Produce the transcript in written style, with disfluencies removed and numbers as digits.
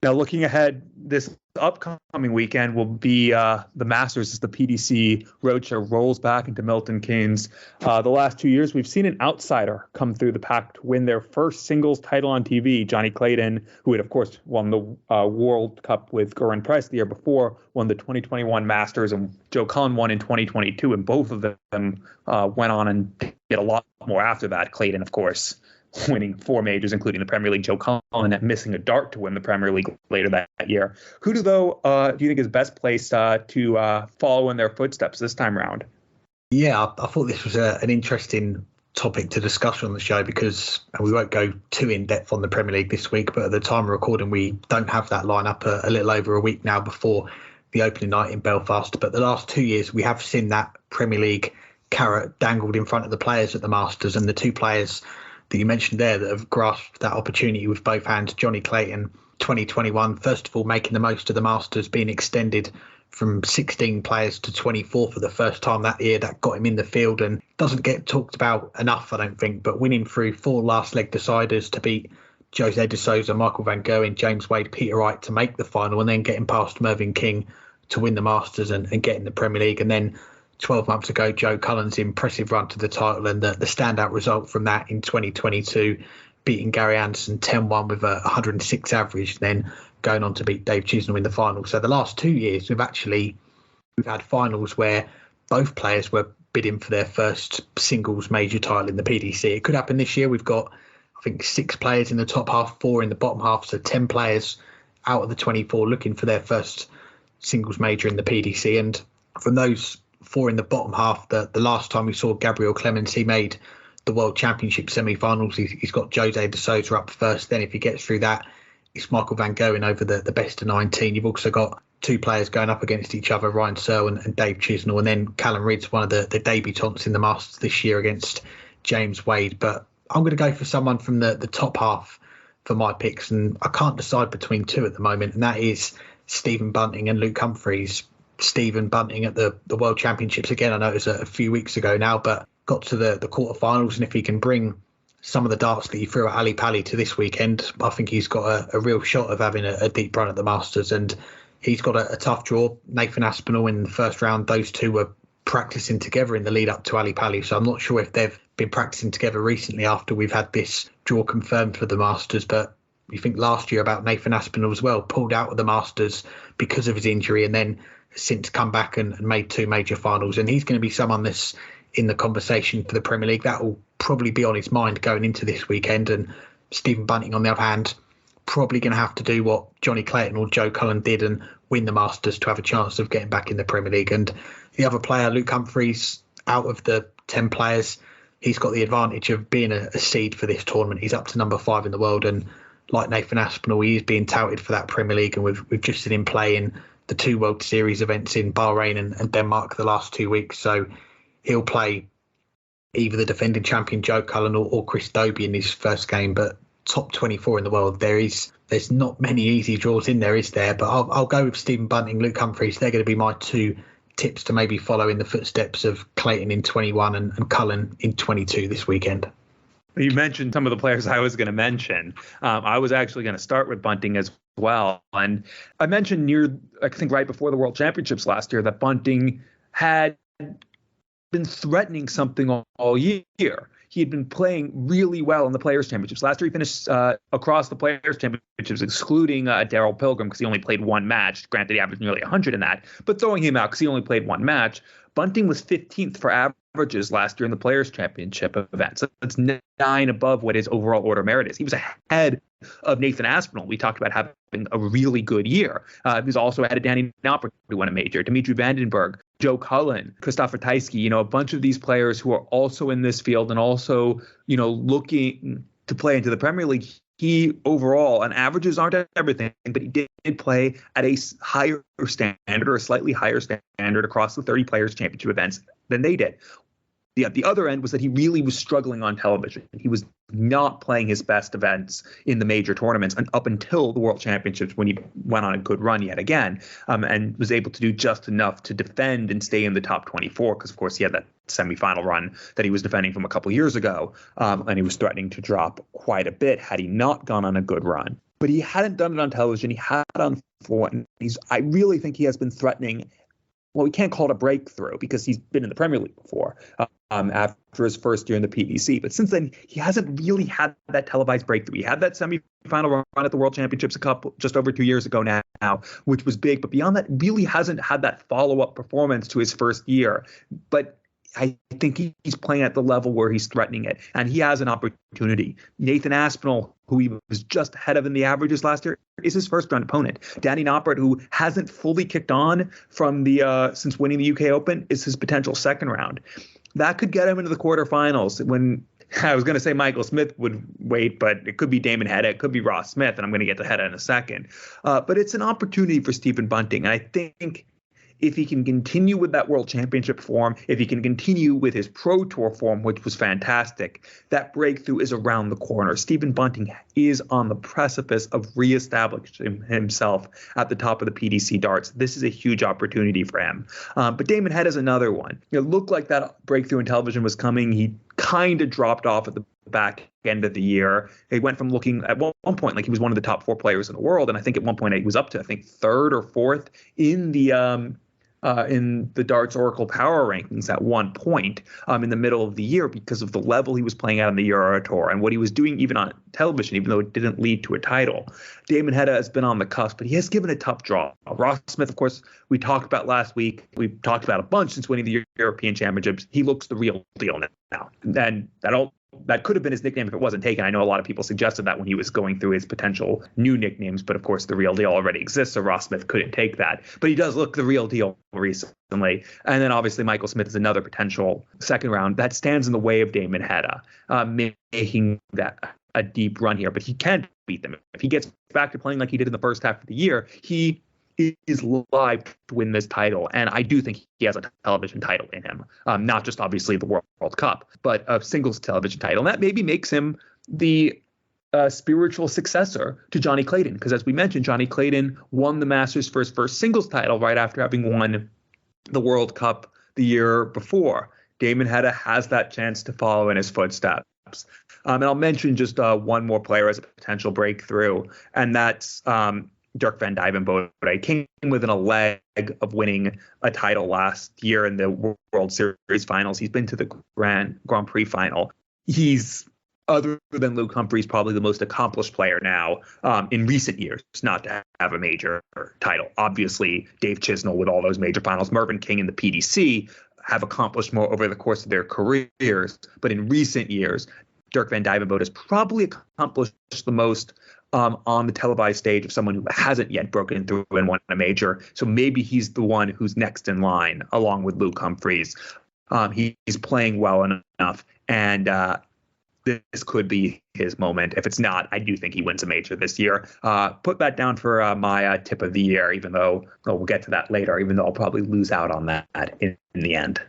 Now, looking ahead, this upcoming weekend will be the Masters as the PDC Roadshow rolls back into Milton Keynes. The last 2 years, we've seen an outsider come through the pack to win their first singles title on TV. Johnny Clayton, who had, of course, won the World Cup with Gerwyn Price the year before, won the 2021 Masters, and Joe Cullen won in 2022, and both of them went on and did a lot more after that. Clayton, of course, winning 4 majors, including the Premier League. Joe Cullen missing a dart to win the Premier League later that year. Who do you think is best placed to follow in their footsteps this time around? Yeah, I thought this was an interesting topic to discuss on the show because we won't go too in depth on the Premier League this week, but at the time of recording, we don't have that lineup a little over a week now before the opening night in Belfast. But the last 2 years, we have seen that Premier League carrot dangled in front of the players at the Masters, and the two players that you mentioned there that have grasped that opportunity with both hands. Johnny Clayton, 2021, first of all, making the most of the Masters, being extended from 16 players to 24 for the first time that year. That got him in the field and doesn't get talked about enough, I don't think, but winning through 4 last leg deciders to beat Jose de Sousa, Michael van Gerwen, James Wade, Peter Wright to make the final, and then getting past Mervyn King to win the Masters and getting the Premier League. And then 12 months ago, Joe Cullen's impressive run to the title and the standout result from that in 2022, beating Gary Anderson 10-1 with a 106 average, then going on to beat Dave Chisnall in the final. So the last 2 years, we've had finals where both players were bidding for their first singles major title in the PDC. It could happen this year. We've got, I think, 6 players in the top half, 4 in the bottom half, so 10 players out of the 24 looking for their first singles major in the PDC. And from those 4 in the bottom half, the last time we saw Gabriel Clemens, he made the World Championship semi-finals. He's got Jose de Sousa up first. Then if he gets through that, it's Michael van Gerwen over the best of 19. You've also got 2 players going up against each other, Ryan Searle and Dave Chisnall. And then Callum Reed's one of the debutants in the Masters this year against James Wade. But I'm going to go for someone from the top half for my picks. And I can't decide between 2 at the moment. And that is Stephen Bunting and Luke Humphries. Stephen Bunting at the World Championships again. I know it was a few weeks ago now, but got to the quarterfinals. And if he can bring some of the darts that he threw at Ali Pali to this weekend, I think he's got a real shot of having a deep run at the Masters. And he's got a tough draw. Nathan Aspinall in the first round, those two were practicing together in the lead up to Ali Pali. So I'm not sure if they've been practicing together recently after we've had this draw confirmed for the Masters. But you think last year about Nathan Aspinall as well, pulled out of the Masters because of his injury and then since come back and made 2 major finals. And he's going to be someone that's in the conversation for the Premier League. That will probably be on his mind going into this weekend. And Stephen Bunting, on the other hand, probably going to have to do what Johnny Clayton or Joe Cullen did and win the Masters to have a chance of getting back in the Premier League. And the other player, Luke Humphries, out of the 10 players, he's got the advantage of being a seed for this tournament. He's up to number 5 in the world. And like Nathan Aspinall, he is being touted for that Premier League. And we've just seen him play in the 2 World Series events in Bahrain and Denmark the last 2 weeks. So he'll play either the defending champion Joe Cullen or Chris Dobey in his first game. But top 24 in the world, there's not many easy draws in there, is there? But I'll go with Stephen Bunting, Luke Humphries. They're going to be my 2 tips to maybe follow in the footsteps of Clayton in 21 and Cullen in 22 this weekend. You mentioned some of the players I was going to mention. I was actually going to start with Bunting as well. And I mentioned I think right before the World Championships last year, that Bunting had been threatening something all year. He had been playing really well in the Players' Championships. Last year, he finished across the Players' Championships, excluding Darrell Pilgrim because he only played 1 match. Granted, he averaged nearly 100 in that. But throwing him out because he only played 1 match, Bunting was 15th for averages last year in the Players' Championship event. So it's 9 above what his overall order merit is. He was ahead of Nathan Aspinall. We talked about having a really good year. He was also ahead of Danny Knopper, who won a major, Dimitri Vandenberg, Joe Cullen, Christopher Tyskie, a bunch of these players who are also in this field and also, looking to play into the Premier League. He overall, and averages aren't everything, but he did play at a higher standard or a slightly higher standard across the 30 Players' Championship events than they did. The other end was that he really was struggling on television. He was not playing his best events in the major tournaments and up until the World Championships when he went on a good run yet again and was able to do just enough to defend and stay in the top 24 because, of course, he had that semifinal run that he was defending from a couple years ago and he was threatening to drop quite a bit had he not gone on a good run. but he hadn't done it on television. He had it on the floor, and I really think he has been threatening. Well, we can't call it a breakthrough because he's been in the Premier League before after his first year in the PDC. But since then, he hasn't really had that televised breakthrough. He had that semifinal run at the World Championships just over 2 years ago now, which was big. But beyond that, really hasn't had that follow-up performance to his first year. But I think he's playing at the level where he's threatening it, and he has an opportunity. Nathan Aspinall, who he was just ahead of in the averages last year, is his first-round opponent. Danny Noppert, who hasn't fully kicked on from the since winning the UK Open, is his potential second round. That could get him into the quarterfinals. When I was going to say Michael Smith would wait, but it could be Damon Hedda, it could be Ross Smith, and I'm going to get to Hedda in a second. But it's an opportunity for Stephen Bunting, and I think if he can continue with that World Championship form, if he can continue with his Pro Tour form, which was fantastic, that breakthrough is around the corner. Stephen Bunting is on the precipice of reestablishing himself at the top of the PDC darts. This is a huge opportunity for him. But Damon Head is another one. It looked like that breakthrough in television was coming. He kind of dropped off at the back end of the year. He went from looking at one point like he was one of the top 4 players in the world, and I think at one point he was up to third or fourth in the Darts Oracle Power Rankings at one point in the middle of the year because of the level he was playing at on the Euro Tour and what he was doing even on television, even though it didn't lead to a title. Damon Hedda has been on the cusp, but he has given a tough draw. Ross Smith, of course, we talked about last week. We've talked about a bunch since winning the European Championships. He looks the real deal now. And that could have been his nickname if it wasn't taken. I know a lot of people suggested that when he was going through his potential new nicknames, but of course the real deal already exists, so Ross Smith couldn't take that. But he does look the real deal recently. And then obviously Michael Smith is another potential second round. That stands in the way of Damon Hedda making that a deep run here. But he can beat them. If he gets back to playing like he did in the first half of the year, he is live to win this title. And I do think he has a television title in him, not just obviously the World Cup, but a singles television title. And that maybe makes him the spiritual successor to Johnny Clayton. Because as we mentioned, Johnny Clayton won the Masters for his first singles title right after having won the World Cup the year before. Damon Hedda has that chance to follow in his footsteps. And I'll mention just one more player as a potential breakthrough, and that's Dirk van Dijvenbode. Came within a leg of winning a title last year in the World Series finals. He's been to the Grand Prix final. He's, other than Luke Humphries, probably the most accomplished player now in recent years not to have a major title. Obviously, Dave Chisnell with all those major finals, Mervyn King in the PDC have accomplished more over the course of their careers. But in recent years, Dirk van Dijvenbode has probably accomplished the most on the televised stage of someone who hasn't yet broken through and won a major. So maybe he's the one who's next in line, along with Luke Humphries. He's playing well enough, and this could be his moment. If it's not, I do think he wins a major this year. Put that down for my tip of the year, even though we'll get to that later, even though I'll probably lose out on that in the end.